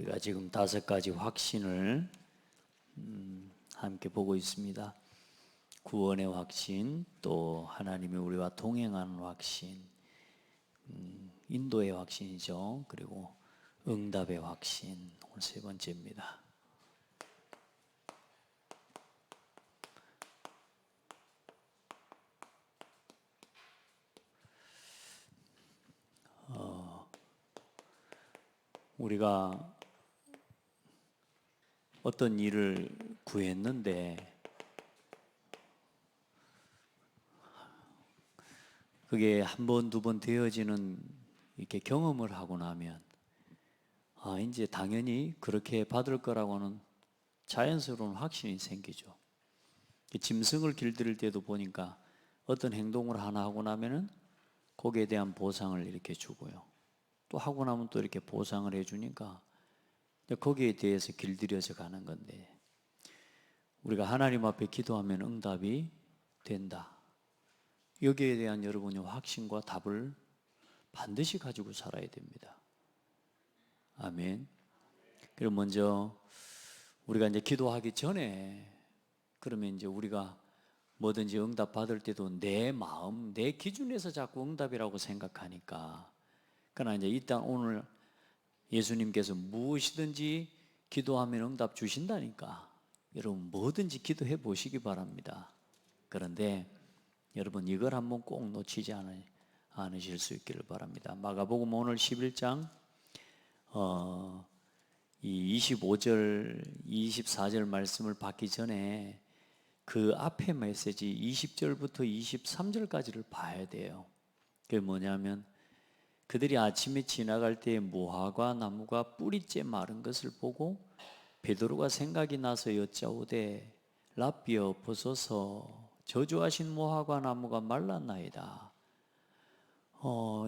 우리가 지금 5가지 확신을 함께 보고 있습니다. 구원의 확신, 또 하나님이 우리와 동행하는 확신, 인도의 확신이죠. 그리고 응답의 확신, 오늘 3번째입니다. 우리가 어떤 일을 구했는데 그게 한 번, 2번 되어지는 이렇게 경험을 하고 나면 이제 당연히 그렇게 받을 거라고는 자연스러운 확신이 생기죠. 짐승을 길들일 때도 보니까 어떤 행동을 하나 하고 나면은 거기에 대한 보상을 이렇게 주고요. 또 하고 나면 또 이렇게 보상을 해주니까 거기에 대해서 길들여져 가는 건데, 우리가 하나님 앞에 기도하면 응답이 된다. 여기에 대한 여러분의 확신과 답을 반드시 가지고 살아야 됩니다. 아멘. 그리고 먼저 우리가 이제 기도하기 전에, 그러면 이제 우리가 뭐든지 응답 받을 때도 내 마음, 내 기준에서 자꾸 응답이라고 생각하니까, 그러나 이제 일단 오늘 예수님께서 무엇이든지 기도하면 응답 주신다니까 여러분 뭐든지 기도해 보시기 바랍니다. 그런데 여러분 이걸 한번 꼭 놓치지 않으실 수 있기를 바랍니다. 마가복음 오늘 11장 이 25절, 24절 말씀을 받기 전에 그 앞에 메시지 20절부터 23절까지를 봐야 돼요. 그게 뭐냐면, 그들이 아침에 지나갈 때 무화과 나무가 뿌리째 마른 것을 보고 베드로가 생각이 나서 여짜오되 랍비여 보소서 저주하신 무화과 나무가 말랐나이다.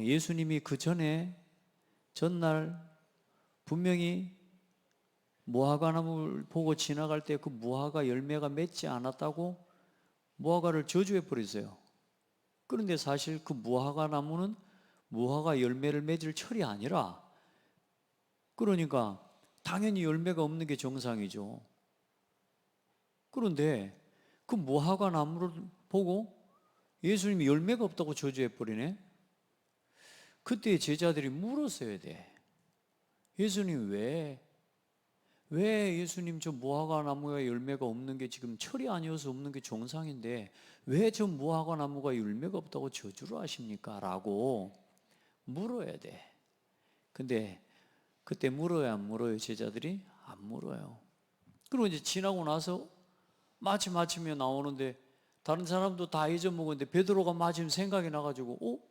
예수님이 그 전날 분명히 무화과 나무를 보고 지나갈 때 그 무화과 열매가 맺지 않았다고 무화과를 저주해 버렸어요. 그런데 사실 그 무화과 나무는 무화과 열매를 맺을 철이 아니라, 그러니까 당연히 열매가 없는 게 정상이죠. 그런데 그 무화과 나무를 보고 예수님이 열매가 없다고 저주해 버리네. 그때 제자들이 물었어야 돼. 예수님 왜 예수님 저 무화과 나무에 열매가 없는 게 지금 철이 아니어서 없는 게 정상인데 왜 저 무화과 나무가 열매가 없다고 저주를 하십니까? 라고 물어야 돼. 근데 그때 물어야 안 물어요? 제자들이 안 물어요. 그리고 이제 지나고 나서 마침 아침에 나오는데 다른 사람도 다 잊어먹었는데 베드로가 마침 생각이 나가지고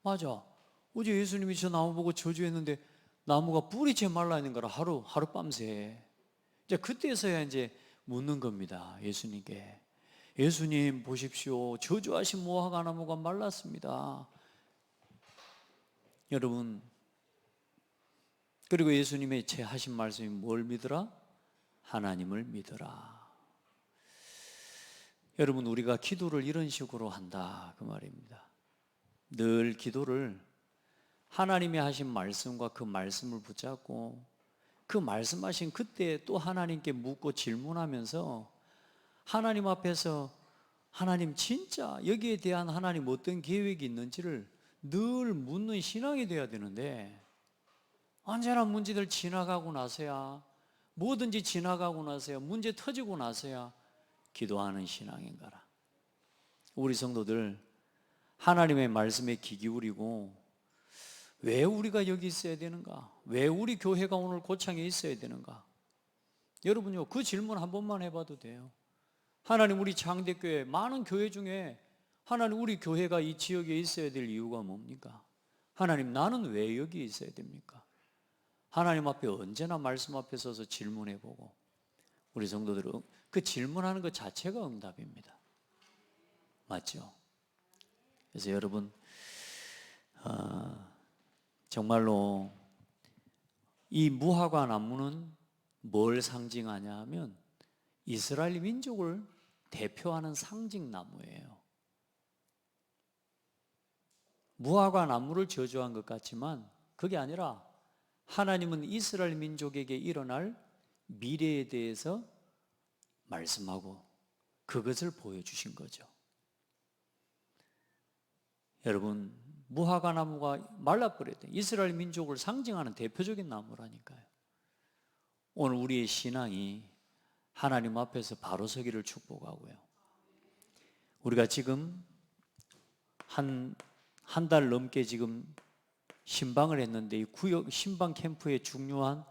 맞아, 어제 예수님이 저 나무 보고 저주했는데 나무가 뿌리채 말라 있는 거라 하룻밤새. 이제 그때서야 이제 묻는 겁니다. 예수님께. 예수님 보십시오, 저주하신 무화과 나무가 말랐습니다. 여러분, 그리고 예수님의 하신 말씀이 뭘 믿으라? 하나님을 믿으라. 여러분, 우리가 기도를 이런 식으로 한다 그 말입니다. 늘 기도를 하나님이 하신 말씀과 그 말씀을 붙잡고 그 말씀하신 그때 또 하나님께 묻고 질문하면서 하나님 앞에서 하나님 진짜 여기에 대한 하나님 어떤 계획이 있는지를 늘 묻는 신앙이 되어야 되는데, 언제나 문제들 지나가고 나서야, 뭐든지 지나가고 나서야, 문제 터지고 나서야 기도하는 신앙인가라. 우리 성도들 하나님의 말씀에 귀 기울이고, 왜 우리가 여기 있어야 되는가? 왜 우리 교회가 오늘 고창에 있어야 되는가? 여러분요, 그 질문 한 번만 해봐도 돼요. 하나님, 우리 장대교회 많은 교회 중에 하나님 우리 교회가 이 지역에 있어야 될 이유가 뭡니까? 하나님, 나는 왜 여기 있어야 됩니까? 하나님 앞에 언제나 말씀 앞에 서서 질문해보고, 우리 성도들은 그 질문하는 것 자체가 응답입니다. 맞죠? 그래서 여러분, 정말로 이 무화과 나무는 뭘 상징하냐 하면 이스라엘 민족을 대표하는 상징나무예요. 무화과 나무를 저주한 것 같지만 그게 아니라 하나님은 이스라엘 민족에게 일어날 미래에 대해서 말씀하고 그것을 보여주신 거죠. 여러분, 무화과 나무가 말라버렸대. 이스라엘 민족을 상징하는 대표적인 나무라니까요. 오늘 우리의 신앙이 하나님 앞에서 바로 서기를 축복하고요. 우리가 지금 한 달 넘게 지금 신방을 했는데, 이 구역 신방 캠프의 중요한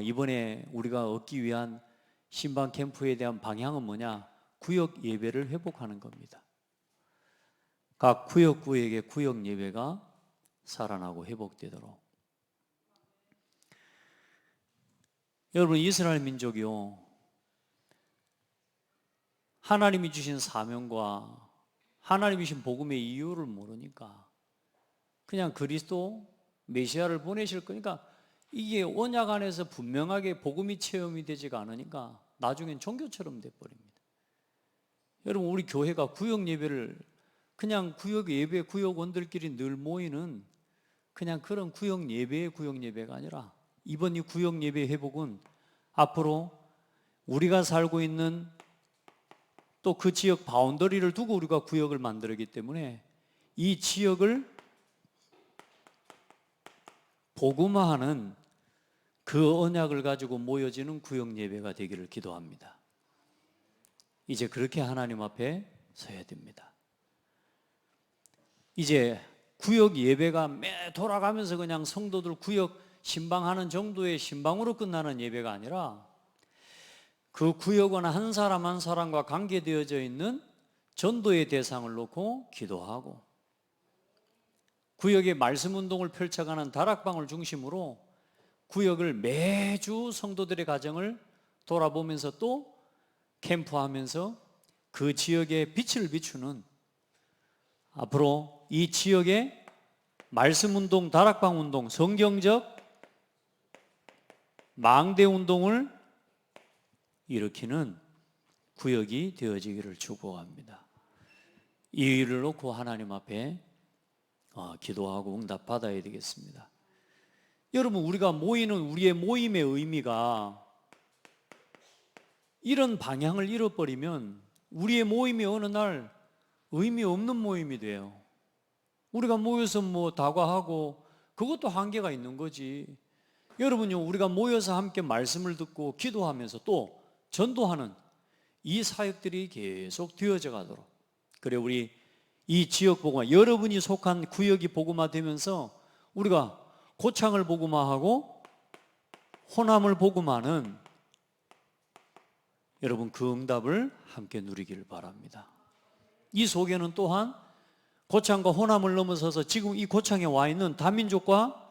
이번에 우리가 얻기 위한 신방 캠프에 대한 방향은 뭐냐? 구역 예배를 회복하는 겁니다. 각 구역구에게 구역 예배가 살아나고 회복되도록. 여러분, 이스라엘 민족이요, 하나님이 주신 사명과 하나님이 주신 복음의 이유를 모르니까 그냥 그리스도 메시아를 보내실 거니까, 이게 언약 안에서 분명하게 복음이 체험이 되지가 않으니까 나중엔 종교처럼 돼버립니다. 여러분, 우리 교회가 구역 예배를 그냥 구역 예배, 구역원들끼리 늘 모이는 그냥 그런 구역 예배가 아니라, 이번 이 구역 예배 회복은 앞으로 우리가 살고 있는 또 그 지역 바운더리를 두고 우리가 구역을 만들었기 때문에 이 지역을 복음화하는 그 언약을 가지고 모여지는 구역 예배가 되기를 기도합니다. 이제 그렇게 하나님 앞에 서야 됩니다. 이제 구역 예배가 매 돌아가면서 그냥 성도들 구역 신방하는 정도의 신방으로 끝나는 예배가 아니라, 그 구역원 한 사람 한 사람과 관계되어져 있는 전도의 대상을 놓고 기도하고, 구역의 말씀 운동을 펼쳐가는 다락방을 중심으로 구역을 매주 성도들의 가정을 돌아보면서 또 캠프하면서 그 지역에 빛을 비추는, 앞으로 이 지역의 말씀 운동, 다락방 운동, 성경적 망대 운동을 일으키는 구역이 되어지기를 축복합니다. 이 일을 놓고 하나님 앞에 기도하고 응답받아야 되겠습니다. 여러분, 우리가 모이는 우리의 모임의 의미가 이런 방향을 잃어버리면 우리의 모임이 어느 날 의미 없는 모임이 돼요. 우리가 모여서 뭐 다과하고 그것도 한계가 있는 거지. 여러분요, 우리가 모여서 함께 말씀을 듣고 기도하면서 또 전도하는 이 사역들이 계속 되어져 가도록, 그래 우리 이 지역 복음화, 여러분이 속한 구역이 복음화되면서 우리가 고창을 복음화하고 호남을 복음화하는, 여러분 그 응답을 함께 누리기를 바랍니다. 이 속에는 또한 고창과 호남을 넘어서서 지금 이 고창에 와 있는 다민족과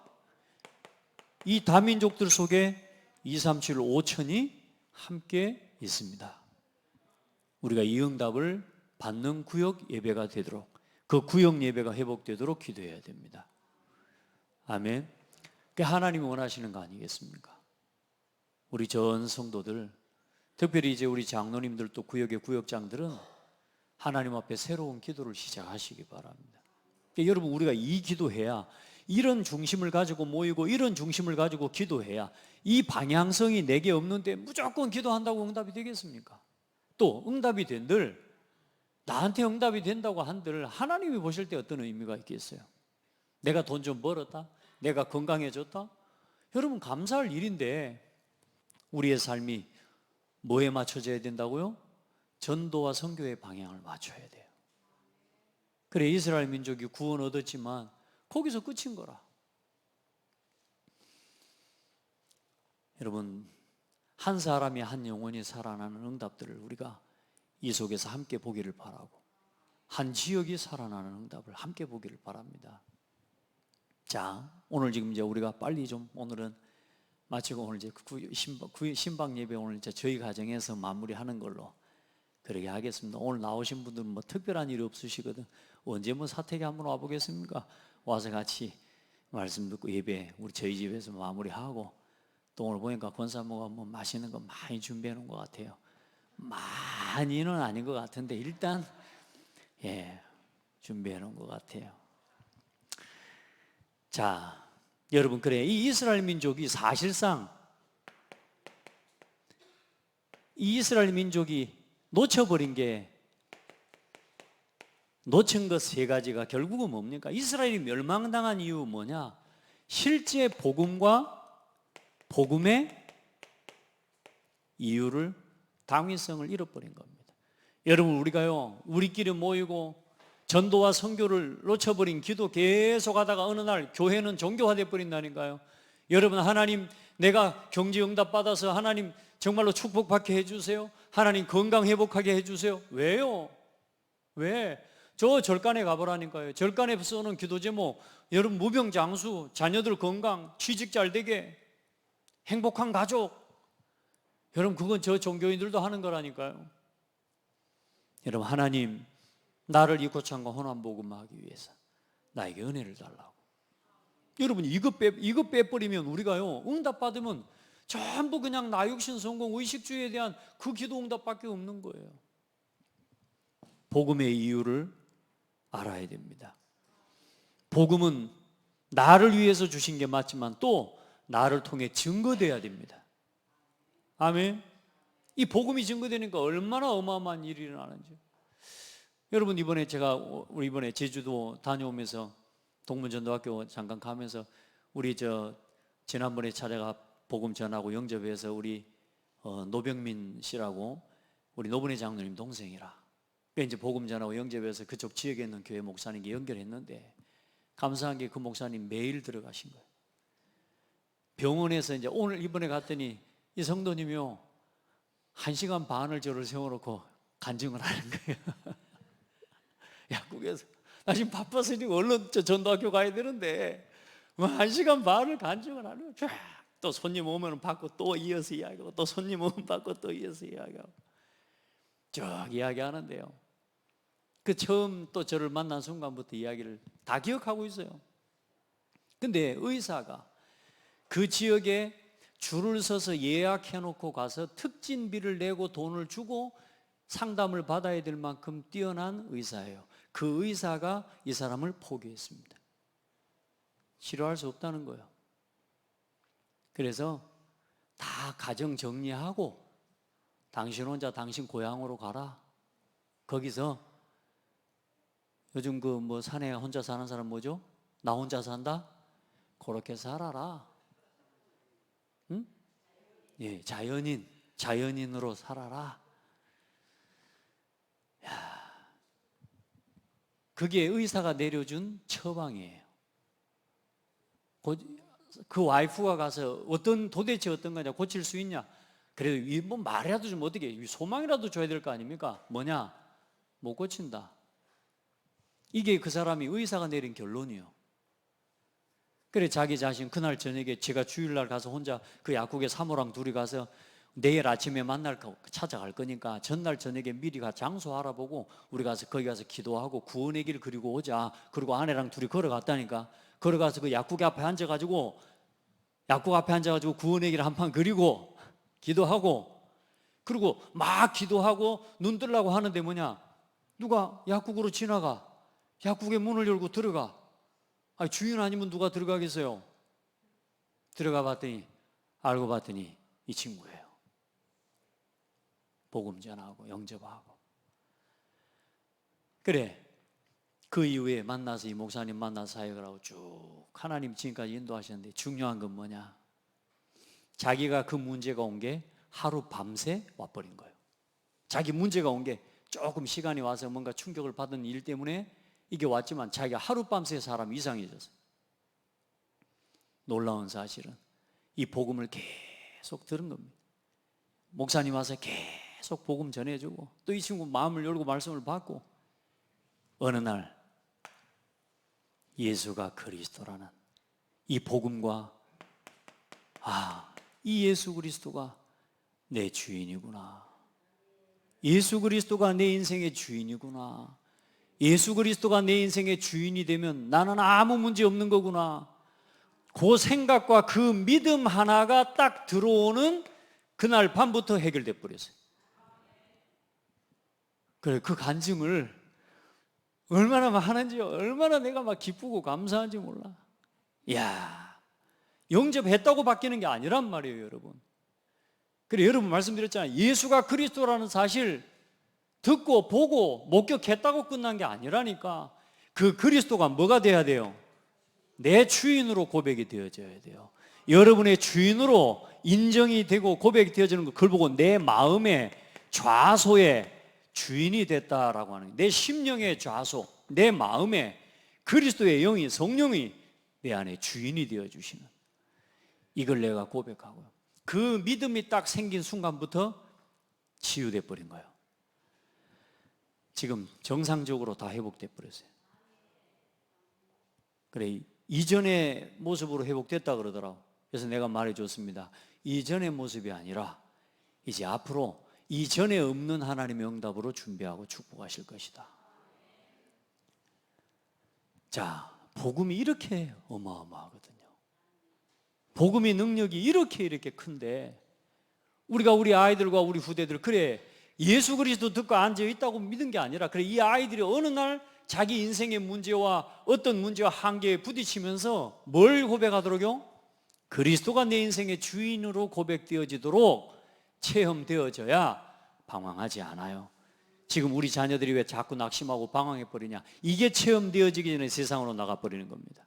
이 다민족들 속에 237, 5천이 함께 있습니다. 우리가 이 응답을 받는 구역 예배가 되도록, 그 구역 예배가 회복되도록 기도해야 됩니다. 아멘. 그게 하나님이 원하시는 거 아니겠습니까? 우리 전 성도들, 특별히 이제 우리 장로님들 또 구역의 구역장들은 하나님 앞에 새로운 기도를 시작하시기 바랍니다. 그러니까 여러분, 우리가 이 기도해야, 이런 중심을 가지고 모이고 이런 중심을 가지고 기도해야, 이 방향성이 내게 없는데 무조건 기도한다고 응답이 되겠습니까? 또 응답이 된들, 나한테 응답이 된다고 한들 하나님이 보실 때 어떤 의미가 있겠어요? 내가 돈 좀 벌었다? 내가 건강해졌다? 여러분, 감사할 일인데 우리의 삶이 뭐에 맞춰져야 된다고요? 전도와 선교의 방향을 맞춰야 돼요. 그래, 이스라엘 민족이 구원 얻었지만 거기서 끝인 거라. 여러분, 한 사람이 한 영혼이 살아나는 응답들을 우리가 이 속에서 함께 보기를 바라고, 한 지역이 살아나는 응답을 함께 보기를 바랍니다. 자, 오늘 지금 이제 우리가 빨리 좀 오늘은 마치고 오늘 이제 신방 예배 오늘 이제 저희 가정에서 마무리하는 걸로 그렇게 하겠습니다. 오늘 나오신 분들은 뭐 특별한 일이 없으시거든. 언제 뭐 사택에 한번 와보겠습니까? 와서 같이 말씀 듣고 예배 우리 저희 집에서 마무리하고, 또 오늘 보니까 권사모가 뭐 맛있는 거 많이 준비해 놓은 것 같아요. 많이는 아닌 것 같은데 일단 준비해 놓은 것 같아요. 자, 여러분, 그래, 이 이스라엘 민족이 사실상 이 이스라엘 민족이 놓쳐버린 게, 놓친 것 세 가지가 결국은 뭡니까? 이스라엘이 멸망당한 이유 뭐냐? 실제 복음과 복음의 이유를, 당위성을 잃어버린 겁니다. 여러분, 우리가요, 우리끼리 모이고 전도와 선교를 놓쳐버린 기도 계속 하다가 어느 날 교회는 종교화돼 버린다니까요. 여러분, 하나님, 내가 경제 응답 받아서 하나님 정말로 축복받게 해주세요. 하나님 건강 회복하게 해주세요. 왜요? 왜? 저 절간에 가보라니까요. 절간에 써놓은 기도 제목, 여러분, 무병장수, 자녀들 건강, 취직 잘 되게, 행복한 가족. 여러분, 그건 저 종교인들도 하는 거라니까요. 여러분, 하나님, 나를 이 고창과 호남 복음화하기 위해서 나에게 은혜를 달라고. 여러분, 이거 빼버리면 우리가요, 응답 받으면 전부 그냥 나 육신 성공, 의식주의에 대한 그 기도 응답밖에 없는 거예요. 복음의 이유를 알아야 됩니다. 복음은 나를 위해서 주신 게 맞지만 또 나를 통해 증거돼야 됩니다. 아멘. 이 복음이 증거되니까 얼마나 어마어마한 일이 일어나는지. 여러분, 이번에 이번에 제주도 다녀오면서 동문전도학교 잠깐 가면서 우리 지난번에 찾아가 복음 전하고 영접해서 우리 노병민 씨라고 우리 노분회 장로님 동생이라, 이제 복음 전하고 영접해서 그쪽 지역에 있는 교회 목사님께 연결했는데, 감사한 게 그 목사님 매일 들어가신 거예요. 병원에서 이제 오늘 이번에 갔더니 이 성도님이요, 1시간 반을 저를 세워놓고 간증을 하는 거예요. 약국에서 나 지금 바빠서 지금 얼른 전도학교 가야 되는데 1시간 반을 간증을 하는 거예요. 또 손님 오면 받고 또 이어서 이야기하고, 또 손님 오면 받고 또 이어서 이야기하고 쭉 이야기하는데요, 그 처음 또 저를 만난 순간부터 이야기를 다 기억하고 있어요. 근데 의사가 그 지역에 줄을 서서 예약해놓고 가서 특진비를 내고 돈을 주고 상담을 받아야 될 만큼 뛰어난 의사예요. 그 의사가 이 사람을 포기했습니다. 치료할 수 없다는 거예요. 그래서 다 가정 정리하고 당신 혼자 당신 고향으로 가라. 거기서 요즘 그 뭐 산에 혼자 사는 사람 뭐죠? 나 혼자 산다? 그렇게 살아라. 응? 예, 자연인으로 살아라. 야, 그게 의사가 내려준 처방이에요. 그 와이프가 가서 도대체 어떤 거냐, 고칠 수 있냐? 그래도 뭐 말이라도 좀 어떻게 소망이라도 줘야 될 거 아닙니까? 뭐냐? 못 고친다. 이게 그 사람이 의사가 내린 결론이요. 그래, 자기 자신 그날 저녁에 제가 주일날 가서 혼자 그 약국에 사모랑 둘이 가서 내일 아침에 찾아갈 거니까 전날 저녁에 미리 장소 알아보고 우리 가서 거기 가서 기도하고 구원의 길 그리고 오자. 그리고 아내랑 둘이 걸어갔다니까. 걸어가서 그 약국 앞에 앉아가지고 구원의 길 한판 그리고 기도하고, 그리고 막 기도하고 눈 뜨려고 하는데 뭐냐, 누가 약국으로 지나가. 약국에 문을 열고 들어가. 아니, 주인 아니면 누가 들어가겠어요? 들어가 봤더니, 알고 봤더니 이 친구예요. 복음 전하고 영접하고. 그래, 그 이후에 만나서 이 목사님 만나서 사역을 하고 쭉 하나님 지금까지 인도하셨는데, 중요한 건 뭐냐, 자기가 그 문제가 온 게 하루 밤새 와버린 거예요. 자기 문제가 온 게 조금 시간이 와서 뭔가 충격을 받은 일 때문에 이게 왔지만 자기가 하룻밤새 사람이 이상해졌어요. 놀라운 사실은 이 복음을 계속 들은 겁니다. 목사님 와서 계속 복음 전해주고, 또 이 친구 마음을 열고 말씀을 받고, 어느 날 예수가 그리스도라는 이 복음과, 이 예수 그리스도가 내 주인이구나, 예수 그리스도가 내 인생의 주인이구나, 예수 그리스도가 내 인생의 주인이 되면 나는 아무 문제 없는 거구나, 그 생각과 그 믿음 하나가 딱 들어오는 그날 밤부터 해결돼 버렸어요. 그래, 그 간증을 얼마나 하는지, 얼마나 내가 막 기쁘고 감사한지 몰라. 이야, 영접했다고 바뀌는 게 아니란 말이에요, 여러분. 그래, 여러분 말씀드렸잖아요. 예수가 그리스도라는 사실 듣고 보고 목격했다고 끝난 게 아니라니까. 그 그리스도가 뭐가 돼야 돼요? 내 주인으로 고백이 되어져야 돼요. 여러분의 주인으로 인정이 되고 고백이 되어지는 거, 그걸 보고 내 마음의 좌소의 주인이 됐다라고 하는 거예요. 내 심령의 좌소, 내 마음의 그리스도의 영이, 성령이 내 안에 주인이 되어주시는, 이걸 내가 고백하고요. 그 믿음이 딱 생긴 순간부터 치유돼 버린 거예요. 지금 정상적으로 다 회복돼 버렸어요. 그래, 이전의 모습으로 회복됐다 그러더라고. 그래서 내가 말해줬습니다. 이전의 모습이 아니라 이제 앞으로 이전에 없는 하나님의 응답으로 준비하고 축복하실 것이다. 자, 복음이 이렇게 어마어마하거든요. 복음의 능력이 이렇게 큰데, 우리가 우리 아이들과 우리 후대들, 그래 예수 그리스도 듣고 앉아 있다고 믿은 게 아니라, 그래 이 아이들이 어느 날 자기 인생의 문제와 어떤 문제와 한계에 부딪히면서 뭘 고백하도록요? 그리스도가 내 인생의 주인으로 고백되어지도록 체험되어져야 방황하지 않아요. 지금 우리 자녀들이 왜 자꾸 낙심하고 방황해버리냐? 이게 체험되어지기 전에 세상으로 나가버리는 겁니다.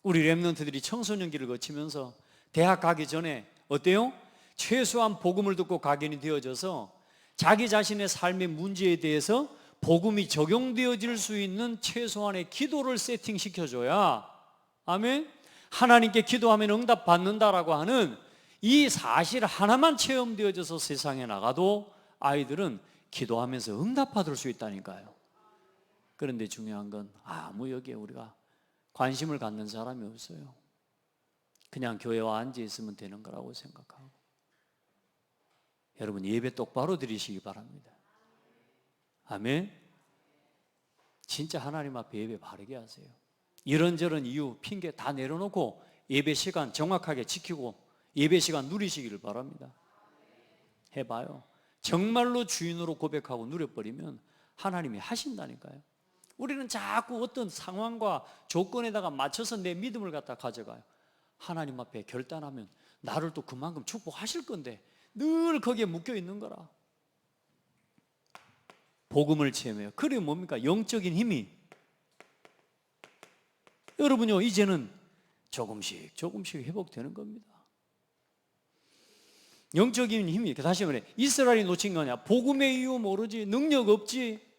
우리 렘넌트들이 청소년기를 거치면서 대학 가기 전에 어때요? 최소한 복음을 듣고 각인이 되어져서 자기 자신의 삶의 문제에 대해서 복음이 적용되어질 수 있는 최소한의 기도를 세팅시켜줘야, 아멘, 하나님께 기도하면 응답받는다라고 하는 이 사실 하나만 체험되어져서 세상에 나가도 아이들은 기도하면서 응답받을 수 있다니까요. 그런데 중요한 건 아무 여기에 우리가 관심을 갖는 사람이 없어요. 그냥 교회와 앉아 있으면 되는 거라고 생각하고. 여러분 예배 똑바로 드리시기 바랍니다. 아멘. 진짜 하나님 앞에 예배 바르게 하세요. 이런저런 이유, 핑계 다 내려놓고 예배 시간 정확하게 지키고 예배 시간 누리시기를 바랍니다. 해봐요. 정말로 주인으로 고백하고 누려버리면 하나님이 하신다니까요. 우리는 자꾸 어떤 상황과 조건에다가 맞춰서 내 믿음을 갖다 가져가요. 하나님 앞에 결단하면 나를 또 그만큼 축복하실 건데 늘 거기에 묶여 있는 거라. 복음을 체험해요. 그래 뭡니까? 영적인 힘이. 여러분요, 이제는 조금씩 회복되는 겁니다. 영적인 힘이, 다시 말해, 이스라엘이 놓친 거냐? 복음의 이유 모르지, 능력 없지,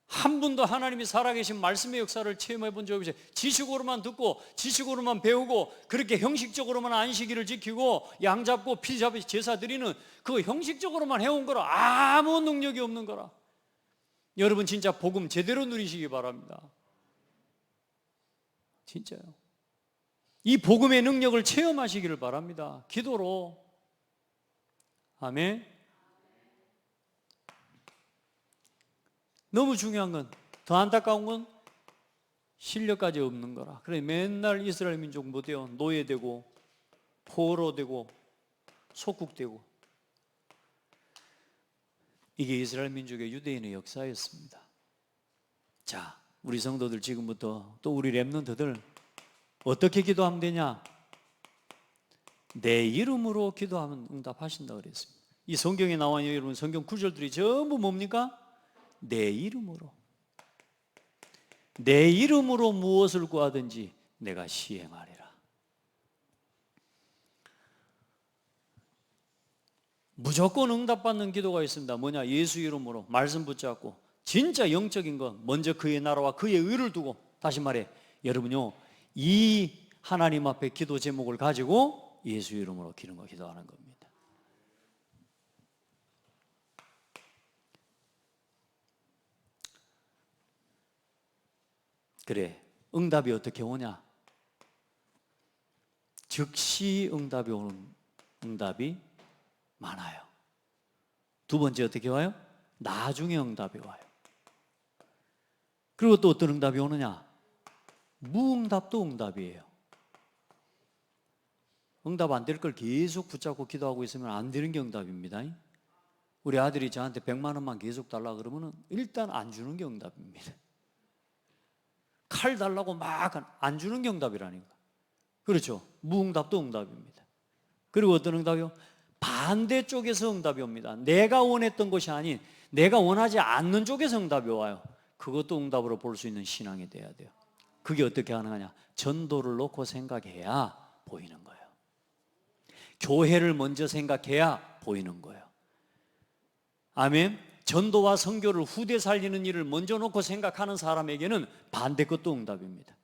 한 분도 하나님이 살아계신 말씀의 역사를 체험해 본 적이 없어요. 지식으로만 듣고 지식으로만 배우고 그렇게 형식적으로만 안식일을 지키고 양 잡고 피 잡고 제사 드리는 그 형식적으로만 해온 거라. 아무 능력이 없는 거라. 여러분 진짜 복음 제대로 누리시기 바랍니다. 진짜요. 이 복음의 능력을 체험하시기를 바랍니다. 기도로. 아멘. 너무 중요한 건, 더 안타까운 건 실력까지 없는 거라. 그래 맨날 이스라엘 민족 못해요. 노예되고 포로되고 속국되고. 이게 이스라엘 민족의 유대인의 역사였습니다. 자, 우리 성도들 지금부터, 또 우리 렘넌트들 어떻게 기도하면 되냐? 내 이름으로 기도하면 응답하신다고 그랬습니다. 이 성경에 나와 있는 여러분 성경 구절들이 전부 뭡니까? 내 이름으로. 내 이름으로 무엇을 구하든지 내가 시행하리라. 무조건 응답받는 기도가 있습니다. 뭐냐? 예수 이름으로 말씀 붙잡고 진짜 영적인 것, 먼저 그의 나라와 그의 의를 두고. 다시 말해, 여러분요, 이 하나님 앞에 기도 제목을 가지고 예수 이름으로 기도하는 겁니다. 그래, 응답이 어떻게 오냐? 즉시 응답이 오는 응답이 많아요. 두 번째 어떻게 와요? 나중에 응답이 와요. 그리고 또 어떤 응답이 오느냐? 무응답도 응답이에요. 응답 안 될 걸 계속 붙잡고 기도하고 있으면 안 되는 게 응답입니다. 우리 아들이 저한테 100만 원만 계속 달라 그러면 일단 안 주는 게 응답입니다. 칼 달라고 막 안 주는 게 응답이라니까. 그렇죠. 무응답도 응답입니다. 그리고 어떤 응답이요? 반대쪽에서 응답이 옵니다. 내가 원했던 것이 아닌 내가 원하지 않는 쪽에서 응답이 와요. 그것도 응답으로 볼 수 있는 신앙이 돼야 돼요. 그게 어떻게 가능하냐? 전도를 놓고 생각해야 보이는 거예요. 교회를 먼저 생각해야 보이는 거예요. 아멘. 전도와 선교를 후대 살리는 일을 먼저 놓고 생각하는 사람에게는 반대 것도 응답입니다.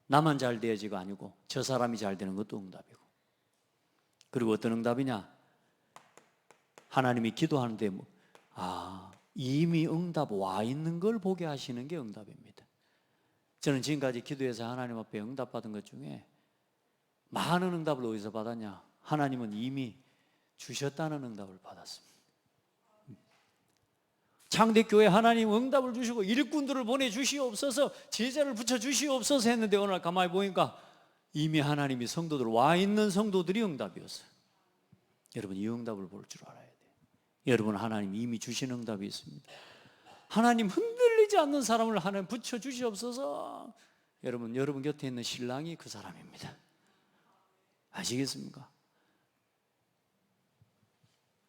나만 잘 돼야지가 아니고 저 사람이 잘 되는 것도 응답이고. 그리고 어떤 응답이냐? 하나님이 기도하는데 이미 응답 와 있는 걸 보게 하시는 게 응답입니다. 저는 지금까지 기도해서 하나님 앞에 응답받은 것 중에 많은 응답을 어디서 받았냐? 하나님은 이미 주셨다는 응답을 받았습니다. 창대교회 하나님 응답을 주시고 일꾼들을 보내주시옵소서, 제자를 붙여주시옵소서 했는데 오늘 가만히 보니까 이미 하나님이 성도들 와 있는 성도들이 응답이었어요. 여러분 이 응답을 볼 줄 알아야 돼요. 여러분 하나님 이미 주신 응답이 있습니다. 하나님 흔들리지 않는 사람을 하나님 붙여주시옵소서. 여러분 곁에 있는 신랑이 그 사람입니다. 아시겠습니까?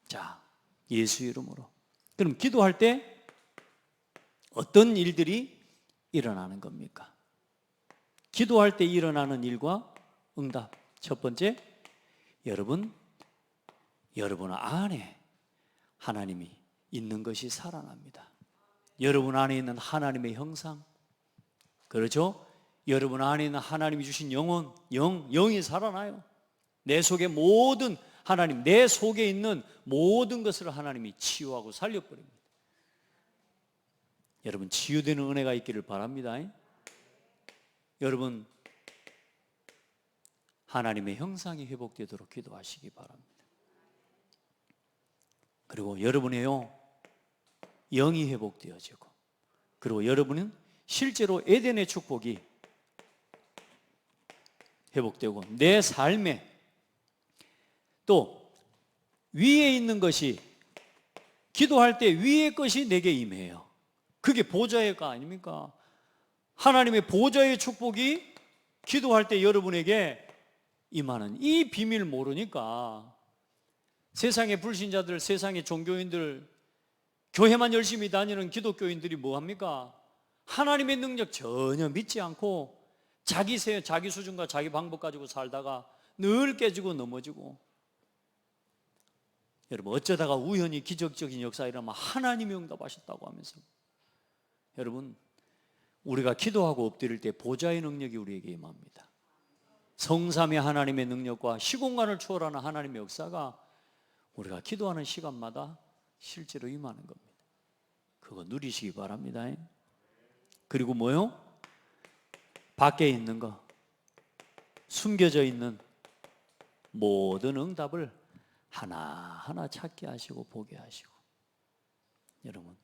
자, 예수 이름으로. 그럼 기도할 때 어떤 일들이 일어나는 겁니까? 기도할 때 일어나는 일과 응답. 첫 번째, 여러분 안에 하나님이 있는 것이 살아납니다. 여러분 안에 있는 하나님의 형상, 그렇죠? 여러분 안에 있는 하나님이 주신 영혼, 영이 살아나요. 내 속에 모든 하나님, 내 속에 있는 모든 것을 하나님이 치유하고 살려버립니다. 여러분 치유되는 은혜가 있기를 바랍니다. 여러분 하나님의 형상이 회복되도록 기도하시기 바랍니다. 그리고 여러분의요 영이 회복되어지고, 그리고 여러분은 실제로 에덴의 축복이 회복되고, 내 삶에 또 위에 있는 것이, 기도할 때 위의 것이 내게 임해요. 그게 보좌의 거 아닙니까? 하나님의 보좌의 축복이 기도할 때 여러분에게 임하는 이 비밀 모르니까 세상의 불신자들, 세상의 종교인들, 교회만 열심히 다니는 기독교인들이 뭐합니까? 하나님의 능력 전혀 믿지 않고 자기 수준과 자기 방법 가지고 살다가 늘 깨지고 넘어지고, 여러분 어쩌다가 우연히 기적적인 역사 일어나면 하나님이 응답하셨다고 하면서, 여러분 우리가 기도하고 엎드릴 때 보좌의 능력이 우리에게 임합니다. 성삼위 하나님의 능력과 시공간을 초월하는 하나님의 역사가 우리가 기도하는 시간마다 실제로 임하는 겁니다. 그거 누리시기 바랍니다. 그리고 뭐요? 밖에 있는 거, 숨겨져 있는 모든 응답을 하나하나 찾게 하시고 보게 하시고, 여러분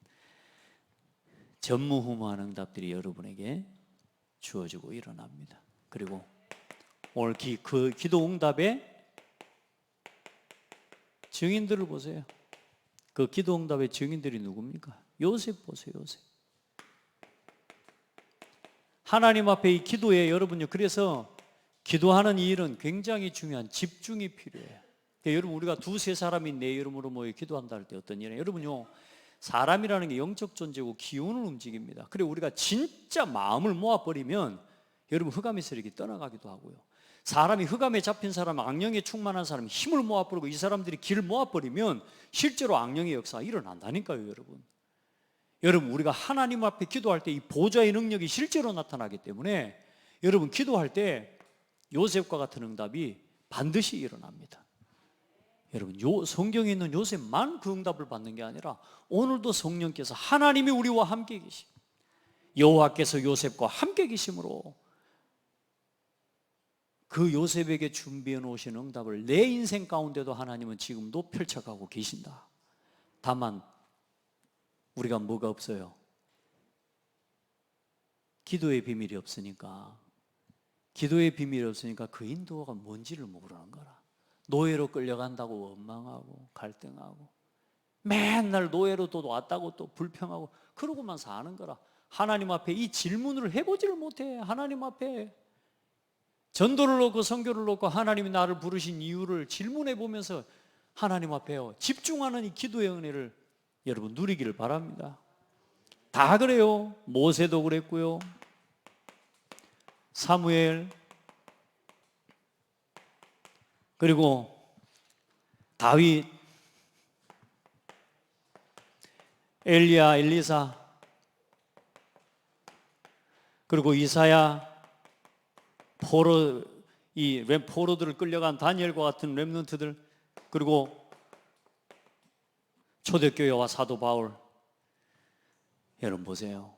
전무후무한 응답들이 여러분에게 주어지고 일어납니다. 그리고 오늘 그 기도 응답의 증인들을 보세요. 그 기도 응답의 증인들이 누굽니까? 요셉 보세요. 요셉. 하나님 앞에 이 기도에 여러분요, 그래서 기도하는 이 일은 굉장히 중요한 집중이 필요해요. 그러니까 여러분 우리가 두세 사람이 내 이름으로 모여 기도한다 할 때 어떤 일이에요? 여러분요, 사람이라는 게 영적 존재고 기운을 움직입니다. 그리고 우리가 진짜 마음을 모아버리면 여러분 흑암의 세력이 떠나가기도 하고요. 사람이 흑암에 잡힌 사람, 악령에 충만한 사람이 힘을 모아버리고 이 사람들이 길을 모아버리면 실제로 악령의 역사가 일어난다니까요. 여러분 우리가 하나님 앞에 기도할 때 이 보좌의 능력이 실제로 나타나기 때문에 여러분 기도할 때 요셉과 같은 응답이 반드시 일어납니다. 여러분 성경에 있는 요셉만 그 응답을 받는 게 아니라 오늘도 성령께서 하나님이 우리와 함께 계시, 여호와께서 요셉과 함께 계심으로 그 요셉에게 준비해 놓으신 응답을 내 인생 가운데도 하나님은 지금도 펼쳐가고 계신다. 다만 우리가 뭐가 없어요? 기도의 비밀이 없으니까 그 인도가 뭔지를 모르는 거라. 노예로 끌려간다고 원망하고 갈등하고 맨날 노예로 또 왔다고 또 불평하고 그러고만 사는 거라. 하나님 앞에 이 질문을 해보지를 못해. 하나님 앞에 전도를 놓고 선교를 놓고 하나님이 나를 부르신 이유를 질문해 보면서 하나님 앞에 집중하는 이 기도의 은혜를 여러분 누리기를 바랍니다. 다 그래요. 모세도 그랬고요, 사무엘, 그리고 다윗, 엘리야, 엘리사, 그리고 이사야, 포로들을 끌려간 다니엘과 같은 렘넌트들, 그리고 초대교회와 사도 바울. 여러분 보세요.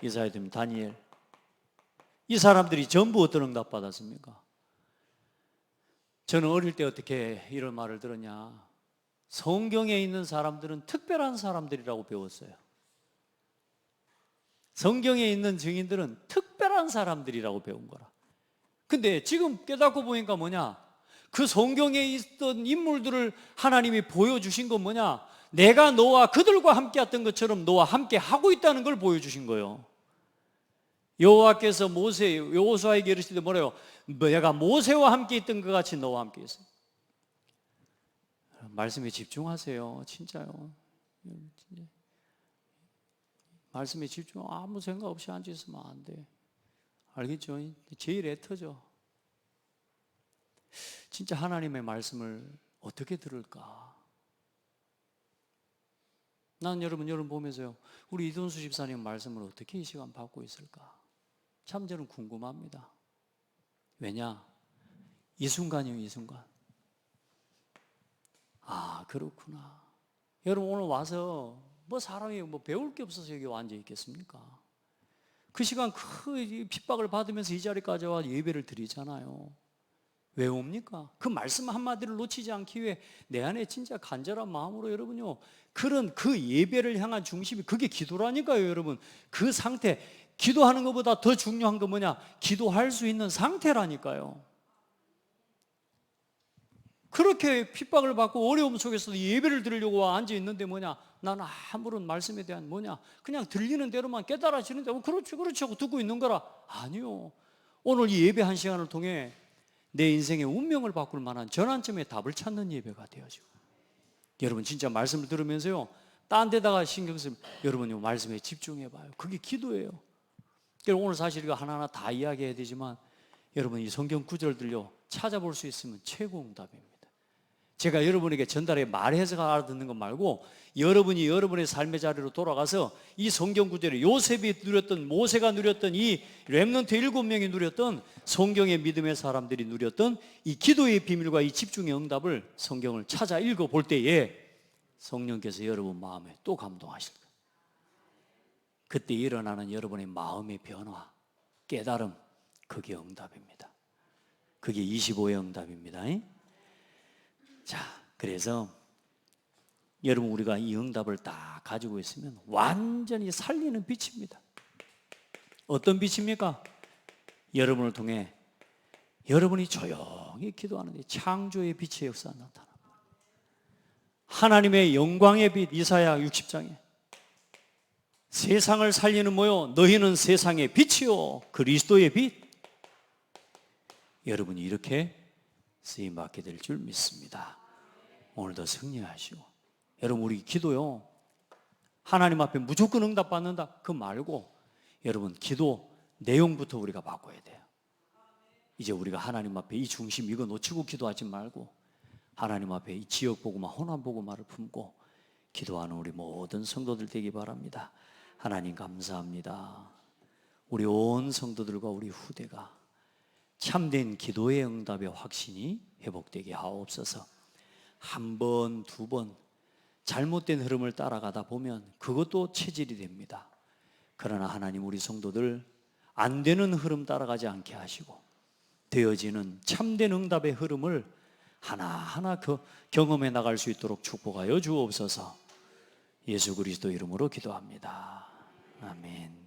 이사야든 다니엘, 이 사람들이 전부 어떤 응답 받았습니까? 저는 어릴 때 어떻게 이런 말을 들었냐, 성경에 있는 사람들은 특별한 사람들이라고 배웠어요. 성경에 있는 증인들은 특별한 사람들이라고 배운 거라. 근데 지금 깨닫고 보니까 뭐냐, 그 성경에 있던 인물들을 하나님이 보여주신 건 뭐냐, 내가 너와 그들과 함께 했던 것처럼 너와 함께 하고 있다는 걸 보여주신 거예요. 여호와께서 여호수아에게 이르시되 뭐래요? 내가 모세와 함께 있던 것 같이 너와 함께 있어. 말씀에 집중하세요. 진짜요. 말씀에 집중, 아무 생각 없이 앉아있으면 안 돼. 알겠죠? 제일 애터져. 진짜 하나님의 말씀을 어떻게 들을까? 난 여러분 보면서요, 우리 이돈수 집사님 말씀을 어떻게 이 시간 받고 있을까? 참 저는 궁금합니다. 왜냐? 이 순간이요, 이 순간. 아, 그렇구나. 여러분 오늘 와서 사람이 배울 게 없어서 여기 앉아 있겠습니까? 그 시간 그 핍박을 받으면서 이 자리까지 와 예배를 드리잖아요. 왜 옵니까? 그 말씀 한마디를 놓치지 않기 위해 내 안에 진짜 간절한 마음으로 여러분요, 그런 그 예배를 향한 중심이 그게 기도라니까요. 여러분 그 상태, 기도하는 것보다 더 중요한 건 뭐냐? 기도할 수 있는 상태라니까요. 그렇게 핍박을 받고 어려움 속에서도 예배를 드리려고 앉아 있는데 뭐냐? 나는 아무런 말씀에 대한 뭐냐? 그냥 들리는 대로만 깨달아지는데 그렇지 하고 듣고 있는 거라. 아니요. 오늘 이 예배 한 시간을 통해 내 인생의 운명을 바꿀 만한 전환점의 답을 찾는 예배가 되어지고, 여러분 진짜 말씀을 들으면서요, 딴 데다가 신경 쓰면 여러분이 말씀에 집중해 봐요. 그게 기도예요. 오늘 사실 이거 하나하나 다 이야기해야 되지만 여러분 이 성경 구절들요 찾아볼 수 있으면 최고 응답입니다. 제가 여러분에게 전달해 말해서 알아듣는 것 말고 여러분이 여러분의 삶의 자리로 돌아가서 이 성경 구절에 요셉이 누렸던, 모세가 누렸던, 이 렘넌트 7명이 누렸던, 성경의 믿음의 사람들이 누렸던 이 기도의 비밀과 이 집중의 응답을 성경을 찾아 읽어볼 때에 성령께서 여러분 마음에 또 감동하실 거예요. 그때 일어나는 여러분의 마음의 변화, 깨달음, 그게 응답입니다. 그게 25의 응답입니다. 자, 그래서 여러분 우리가 이 응답을 딱 가지고 있으면 완전히 살리는 빛입니다. 어떤 빛입니까? 여러분을 통해 여러분이 조용히 기도하는데 창조의 빛의 역사가 나타납니다. 하나님의 영광의 빛, 이사야 60장에 세상을 살리는 뭐요? 너희는 세상의 빛이요 그리스도의 빛. 여러분이 이렇게 쓰임받게 될 줄 믿습니다. 오늘도 승리하시고. 여러분 우리 기도요, 하나님 앞에 무조건 응답받는다 그 말고 여러분 기도 내용부터 우리가 바꿔야 돼요. 이제 우리가 하나님 앞에 이 중심 이거 놓치고 기도하지 말고 하나님 앞에 이 지역복음화 호남복음화를 품고 기도하는 우리 모든 성도들 되기 바랍니다. 하나님 감사합니다. 우리 온 성도들과 우리 후대가 참된 기도의 응답의 확신이 회복되게 하옵소서. 한 번, 두 번 잘못된 흐름을 따라가다 보면 그것도 체질이 됩니다. 그러나 하나님 우리 성도들 안 되는 흐름 따라가지 않게 하시고 되어지는 참된 응답의 흐름을 하나하나 경험해 나갈 수 있도록 축복하여 주옵소서. 예수 그리스도 이름으로 기도합니다. 아멘.